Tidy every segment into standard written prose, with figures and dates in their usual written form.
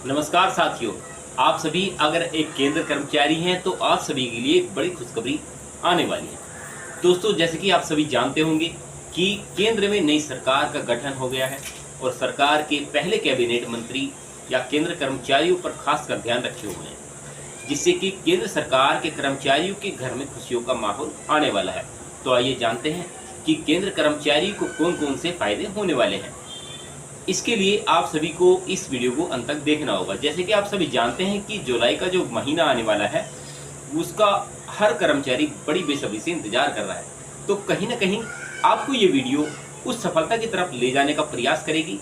नमस्कार साथियों, आप सभी अगर एक केंद्र कर्मचारी हैं तो आप सभी के लिए एक बड़ी खुशखबरी आने वाली है। दोस्तों, जैसे कि आप सभी जानते होंगे कि केंद्र में नई सरकार का गठन हो गया है और सरकार के पहले कैबिनेट मंत्री या केंद्र कर्मचारियों पर खासकर ध्यान रखे हुए हैं, जिससे कि केंद्र सरकार के कर्मचारियों के घर में खुशियों का माहौल आने वाला है। तो आइए जानते हैं कि केंद्र कर्मचारी को कौन कौन से फायदे होने वाले हैं। इसके लिए आप सभी को इस वीडियो को अंत तक देखना होगा। जैसे कि आप सभी जानते हैं कि जुलाई का जो महीना आने वाला है उसका हर कर्मचारी बड़ी बेसब्री से इंतजार कर रहा है। तो कहीं ना कहीं आपको ये वीडियो उस सफलता की तरफ ले जाने का प्रयास करेगी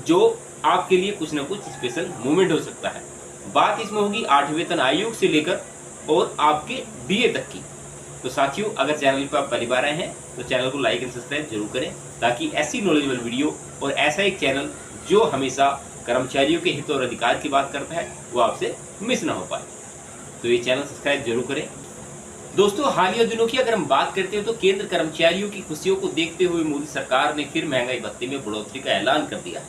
जो आपके लिए कुछ ना कुछ स्पेशल मोमेंट हो सकता है। बात इसमें होगी 8वें वेतन आयोग से लेकर और आपके डीए तक की। तो साथियों, अगर चैनल पर आप पहली बार आए हैं तो चैनल को लाइक एंड सब्सक्राइब जरूर करें, ताकि ऐसी नॉलेजेबल वीडियो और ऐसा एक चैनल जो हमेशा कर्मचारियों के हित और अधिकार की बात करता है वो आपसे मिस ना हो पाए। तो ये चैनल सब्सक्राइब जरूर करें। दोस्तों, हालिया दिनों की अगर हम बात करते हो तो केंद्र कर्मचारियों की खुशियों को देखते हुए मोदी सरकार ने फिर महंगाई भत्ते में बढ़ोतरी का ऐलान कर दिया है।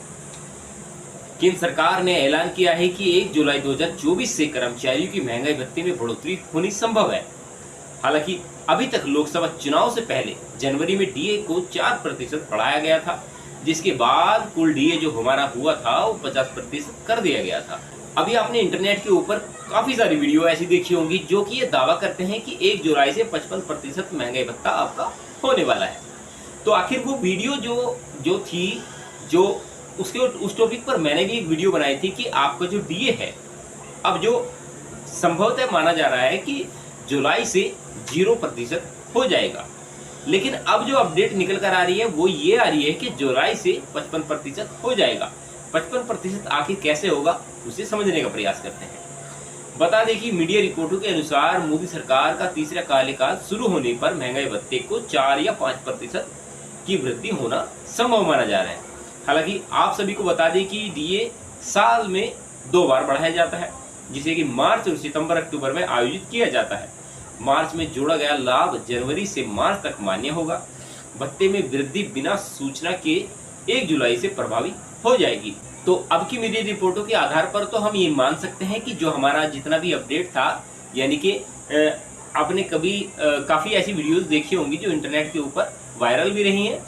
केंद्र सरकार ने ऐलान किया है कि 1 जुलाई 2024 से कर्मचारियों की महंगाई भत्ते में बढ़ोतरी होनी संभव है। हालांकि अभी तक लोकसभा चुनाव से पहले जनवरी में डीए को 4% बढ़ाया गया था, जिसके बाद कुल डीए जो हमारा हुआ था वो 50% कर दिया गया था। अभी आपने इंटरनेट के ऊपर काफी सारी वीडियो ऐसी देखी होंगी जो कि ये दावा करते हैं कि 1 जुलाई से 55% महंगाई भत्ता आपका होने वाला है। तो आखिर वो वीडियो जो थी जो उसके उस टॉपिक पर मैंने भी एक वीडियो बनाई थी कि आपका जो डीए है अब जो संभवतः माना जा रहा है कि जुलाई से 0% हो जाएगा। लेकिन अब जो अपडेट निकल कर आ रही है वो ये आ रही है कि जुलाई से 55% हो जाएगा। 55% आखिर कैसे होगा उसे समझने का प्रयास करते हैं। बता दें कि मीडिया रिपोर्टों के अनुसार मोदी सरकार का तीसरा कार्यकाल शुरू होने पर महंगाई भत्ते को 4 या 5% की वृद्धि होना संभव माना जा रहा है। हालांकि आप सभी को बता दें कि डीए साल में 2 बार बढ़ाया जाता है, जिसे कि मार्च और सितंबर अक्टूबर में आयोजित किया जाता है। मार्च में जोड़ा गया लाभ जनवरी से मार्च तक मान्य होगा। भत्ते में वृद्धि बिना सूचना के 1 जुलाई से प्रभावी हो जाएगी। तो अब की मीडिया रिपोर्टों के आधार पर तो हम ये मान सकते हैं कि जो हमारा जितना भी अपडेट था, यानी कि आपने कभी काफ़ी ऐसी वीडियोस देखी होंगी जो इंटरनेट के ऊपर वायरल भी रही हैं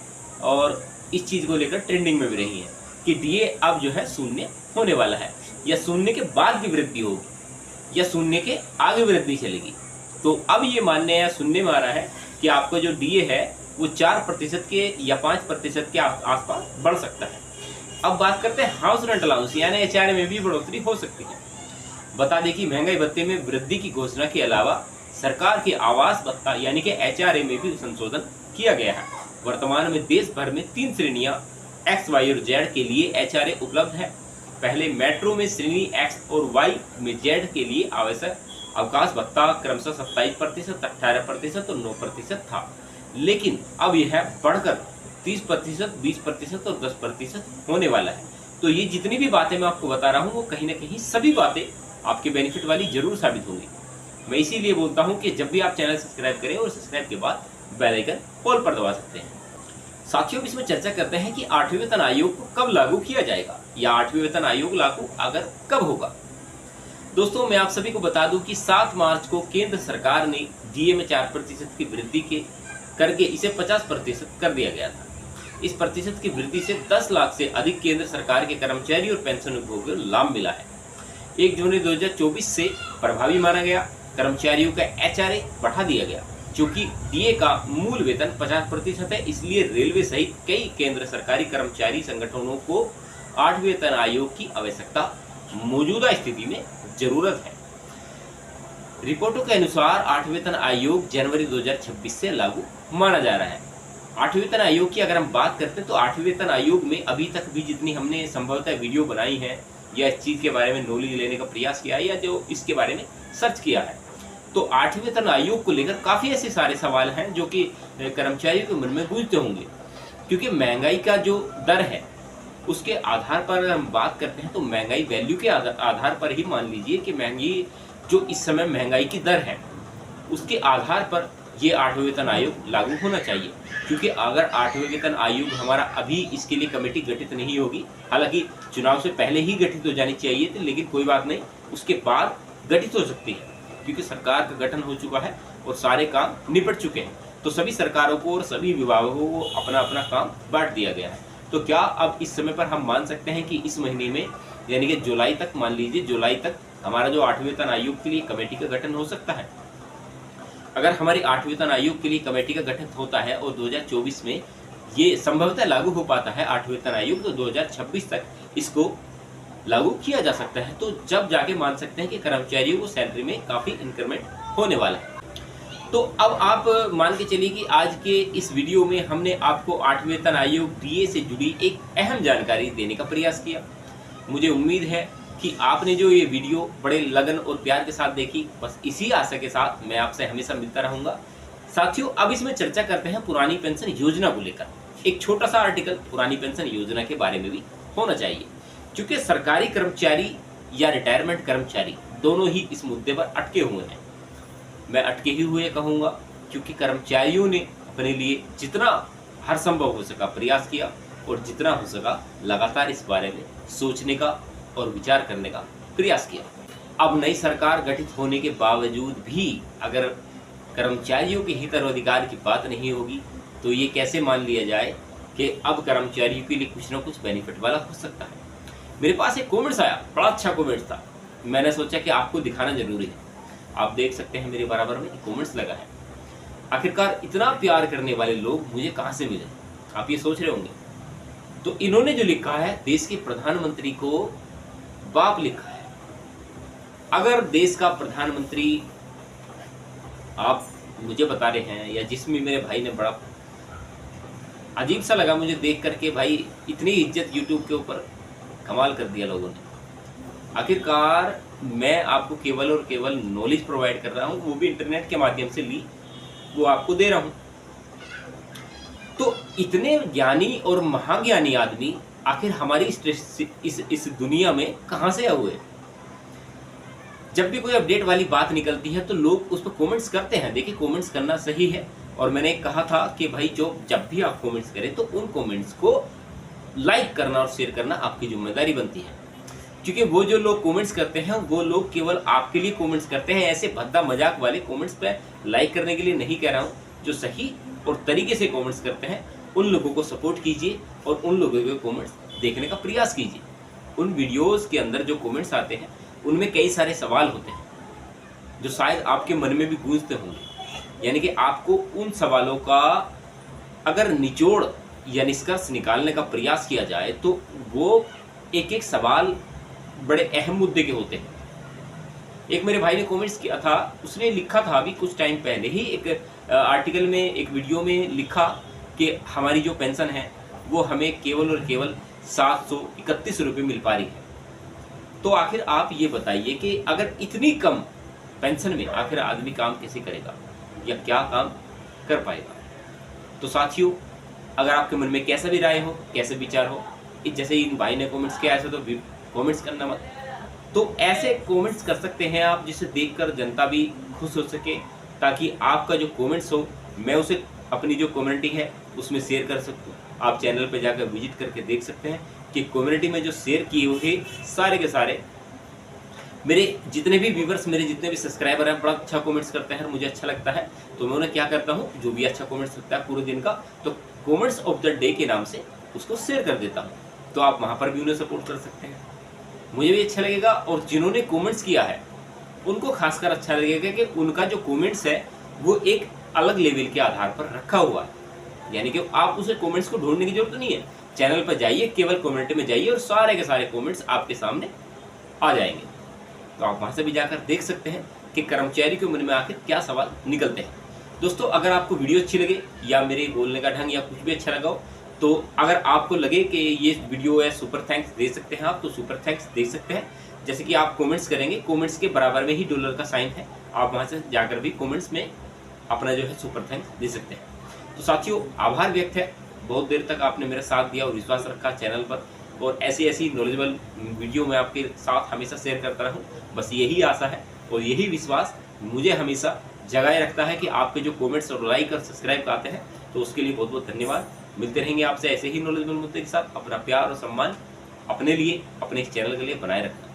और इस चीज़ को लेकर ट्रेंडिंग में भी रही हैं कि डीए अब जो है शून्य होने वाला है, या शून्य के बाद भी वृद्धि होगी या शून्य के आगे वृद्धि चलेगी। तो अब ये मानने या सुनने में आ रहा है कि आपका जो डीए है वो 4% के या 5% के आसपास बढ़ सकता है। अब बात करते हैं हाउस रेंट अलाउंस यानी एचआरए में भी बढ़ोतरी हो सकती है। बता दें कि महंगाई भत्ते में वृद्धि की घोषणा के अलावा सरकार के आवास भत्ता यानी कि एचआरए में भी संशोधन किया गया है। वर्तमान में देश भर में 3 श्रेणियां एक्स, वाई और जेड के लिए एचआरए उपलब्ध है। पहले मेट्रो में श्रेणी एक्स और वाई में जेड के लिए आवश्यक अवकाश भत्ता क्रमशः 27%, 18% और 9% था, लेकिन अब यह बढ़कर 30%, 20% और 10% होने वाला है। तो ये जितनी भी बातें मैं आपको बता रहा हूँ वो कहीं ना कहीं सभी बातें आपके बेनिफिट वाली जरूर साबित होंगी। मैं इसीलिए बोलता हूँ कि जब भी आप चैनल सब्सक्राइब करें और सब्सक्राइब के बाद बेल आइकन ऑल पर दबा सकते हैं। साथियों, इसमें चर्चा करते हैं कि 8वें वेतन आयोग को कब लागू किया जाएगा या 8वें वेतन आयोग लागू अगर कब होगा। दोस्तों, मैं आप सभी को बता दूं कि 7 मार्च को केंद्र सरकार ने डीए में 4% की वृद्धि करके इसे 50% कर दिया गया था। इस प्रतिशत की वृद्धि से 10 लाख से अधिक केंद्र सरकार के कर्मचारी और पेंशन उपभोगियों को लाभ मिला है। 1 जनवरी 2024 से प्रभावी माना गया। कर्मचारियों का एचआरए बढ़ा दिया गया। चूंकि डीए का मूल वेतन 50% है, इसलिए रेलवे सहित कई केंद्र सरकारी कर्मचारी संगठनों को 8वें वेतन आयोग की आवश्यकता मौजूदा स्थिति में जरूरत है। रिपोर्टों के अनुसार 8वें वेतन आयोग जनवरी 2026 से लागू माना जा रहा है। 8वें वेतन आयोग की अगर हम बात करते हैं तो 8वें वेतन आयोग में अभी तक भी जितनी हमने संभवतः वीडियो बनाई है या इस चीज़ के बारे में नॉलेज लेने का प्रयास किया है या जो इसके बारे में सर्च किया है, तो 8वें वेतन आयोग को लेकर काफ़ी ऐसे सारे सवाल हैं जो कि कर्मचारियों के मन में गूंजते होंगे। क्योंकि महंगाई का जो दर है उसके आधार पर हम बात करते हैं तो महंगाई वैल्यू के आधार पर ही मान लीजिए कि महंगी जो इस समय महंगाई की दर है उसके आधार पर ये 8वें वेतन आयोग लागू होना चाहिए। क्योंकि अगर 8वें वेतन आयोग हमारा अभी इसके लिए कमेटी गठित नहीं होगी, हालांकि चुनाव से पहले ही गठित हो जानी चाहिए थी, लेकिन कोई बात नहीं, उसके बाद गठित हो सकती है क्योंकि सरकार का गठन हो चुका है और सारे काम निपट चुके हैं। तो सभी सरकारों को और सभी विभागों को अपना अपना काम बांट दिया गया है। तो क्या अब इस समय पर हम मान सकते हैं कि इस महीने में, यानी कि जुलाई तक, मान लीजिए जुलाई तक हमारा जो 8वें वेतन आयोग के लिए कमेटी का गठन हो सकता है? अगर हमारी 8वें वेतन आयोग के लिए कमेटी का गठन होता है और 2024 में ये संभवतः लागू हो पाता है 8वें वेतन आयोग, तो 2026 तक इसको लागू किया जा सकता है। तो जब जाके मान सकते हैं कि कर्मचारियों को सैलरी में काफ़ी इंक्रीमेंट होने वाला है। तो अब आप मान के चलिए कि आज के इस वीडियो में हमने आपको 8वें वेतन आयोग डीए से जुड़ी एक अहम जानकारी देने का प्रयास किया। मुझे उम्मीद है कि आपने जो ये वीडियो बड़े लगन और प्यार के साथ देखी, बस इसी आशा के साथ मैं आपसे हमेशा मिलता रहूँगा। साथियों, अब इसमें चर्चा करते हैं पुरानी पेंशन योजना को लेकर। एक छोटा सा आर्टिकल पुरानी पेंशन योजना के बारे में भी होना चाहिए, क्योंकि सरकारी कर्मचारी या रिटायरमेंट कर्मचारी दोनों ही इस मुद्दे पर अटके हुए हैं। मैं अटके ही हुए कहूँगा, क्योंकि कर्मचारियों ने अपने लिए जितना हर संभव हो सका प्रयास किया और जितना हो सका लगातार इस बारे में सोचने का और विचार करने का प्रयास किया। अब नई सरकार गठित होने के बावजूद भी अगर कर्मचारियों के हित और अधिकार की बात नहीं होगी, तो ये कैसे मान लिया जाए कि अब कर्मचारियों के लिए कुछ ना कुछ बेनिफिट वाला हो सकता है। मेरे पास एक कमेंट्स आया, बड़ा अच्छा कमेंट्स था, मैंने सोचा कि आपको दिखाना जरूरी है। आप देख सकते हैं मेरे बराबर में कमेंट्स लगा है। आखिरकार इतना प्यार करने वाले लोग मुझे कहाँ से मिले, आप ये सोच रहे होंगे। तो इन्होंने जो लिखा है, देश के प्रधानमंत्री को बाप लिखा है। अगर देश का प्रधानमंत्री, आप मुझे बता रहे हैं, या जिसमें मेरे भाई ने बड़ा अजीब सा लगा मुझे देख करके, भाई इतनी इज्जत यूट्यूब के ऊपर, कमाल कर दिया लोगों ने। आखिरकार मैं आपको केवल और केवल नॉलेज प्रोवाइड कर रहा हूँ, वो भी इंटरनेट के माध्यम से ली, वो आपको दे रहा हूँ। तो इतने ज्ञानी और महाज्ञानी आदमी आखिर हमारी इस दुनिया में कहाँ से आए हुए? जब भी कोई अपडेट वाली बात निकलती है तो लोग उस पर कमेंट्स करते हैं। देखिए, कमेंट्स करना सही है, और मैंने कहा था कि भाई जब भी आप कमेंट्स करें तो उन कमेंट्स को लाइक करना और शेयर करना आपकी जिम्मेदारी बनती है। क्योंकि वो जो लोग कमेंट्स करते हैं वो लोग केवल आपके लिए कमेंट्स करते हैं। ऐसे भद्दा मजाक वाले कमेंट्स पे लाइक करने के लिए नहीं कह रहा हूँ। जो सही और तरीके से कमेंट्स करते हैं उन लोगों को सपोर्ट कीजिए और उन लोगों के कमेंट्स देखने का प्रयास कीजिए। उन वीडियोस के अंदर जो कमेंट्स आते हैं उनमें कई सारे सवाल होते हैं जो शायद आपके मन में भी गूंजते होंगे। यानी कि आपको उन सवालों का अगर निचोड़ या निष्कर्ष निकालने का प्रयास किया जाए तो वो एक एक सवाल बड़े अहम मुद्दे के होते हैं। एक मेरे भाई ने कमेंट्स किया था, उसने लिखा था अभी कुछ टाइम पहले ही एक आर्टिकल में, एक वीडियो में लिखा कि हमारी जो पेंशन है वो हमें केवल और केवल 731 रुपये मिल पा रही है। तो आखिर आप ये बताइए कि अगर इतनी कम पेंशन में आखिर आदमी काम कैसे करेगा या क्या काम कर पाएगा? तो साथियों, अगर आपके मन में कैसा भी राय हो, कैसे विचार हो, जैसे इन भाई ने कमेंट्स किया ऐसे तो कमेंट्स करना मत। तो ऐसे कमेंट्स कर सकते हैं आप जिसे देखकर जनता भी खुश हो सके, ताकि आपका जो कमेंट्स हो मैं उसे अपनी जो कम्युनिटी है उसमें शेयर कर सकूँ। आप चैनल पर जाकर विजिट करके देख सकते हैं कि कम्युनिटी में जो शेयर किए हुए सारे के सारे मेरे जितने भी व्यूवर्स, मेरे जितने भी सब्सक्राइबर हैं, बड़ा अच्छा कमेंट्स करते हैं, मुझे अच्छा लगता है। तो मैं उन्हें क्या करता हूँ, जो भी अच्छा कमेंट्स लगता है पूरे दिन का, तो कमेंट्स ऑफ द डे के नाम से उसको शेयर कर देता हूँ। तो आप वहाँ पर भी उन्हें सपोर्ट कर सकते हैं, मुझे भी अच्छा लगेगा। और जिन्होंने कमेंट्स किया है उनको खासकर अच्छा लगेगा कि उनका जो कमेंट्स है वो एक अलग लेवल के आधार पर रखा हुआ है। यानी कि आप उसे कमेंट्स को ढूंढने की जरूरत नहीं है, चैनल पर जाइए, केवल कम्युनिटी में जाइए और सारे के सारे कमेंट्स आपके सामने आ जाएंगे। तो आप वहाँ से भी जाकर देख सकते हैं कि कर्मचारी के मन में आखिर क्या सवाल निकलते हैं। दोस्तों, अगर आपको वीडियो अच्छी लगे या मेरे बोलने का ढंग या कुछ भी अच्छा लगा हो, तो अगर आपको लगे कि ये वीडियो है, सुपर थैंक्स दे सकते हैं आप, तो सुपर थैंक्स दे सकते हैं। जैसे कि आप कमेंट्स करेंगे, कमेंट्स के बराबर में ही डॉलर का साइन है, आप वहाँ से जाकर भी कमेंट्स में अपना जो है सुपर थैंक्स दे सकते हैं। तो साथियों, आभार व्यक्त है, बहुत देर तक आपने मेरा साथ दिया और विश्वास रखा चैनल पर, और ऐसी नॉलेजेबल वीडियो मैं आपके साथ हमेशा शेयर करता रहूँ। बस यही आशा है और यही विश्वास मुझे हमेशा जगाए रखता है कि आपके जो कमेंट्स और लाइक और सब्सक्राइब आते हैं। तो उसके लिए बहुत बहुत धन्यवाद। मिलते रहेंगे आपसे ऐसे ही नॉलेजेबल मुद्दे के साथ। अपना प्यार और सम्मान अपने लिए, अपने इस चैनल के लिए बनाए रखना।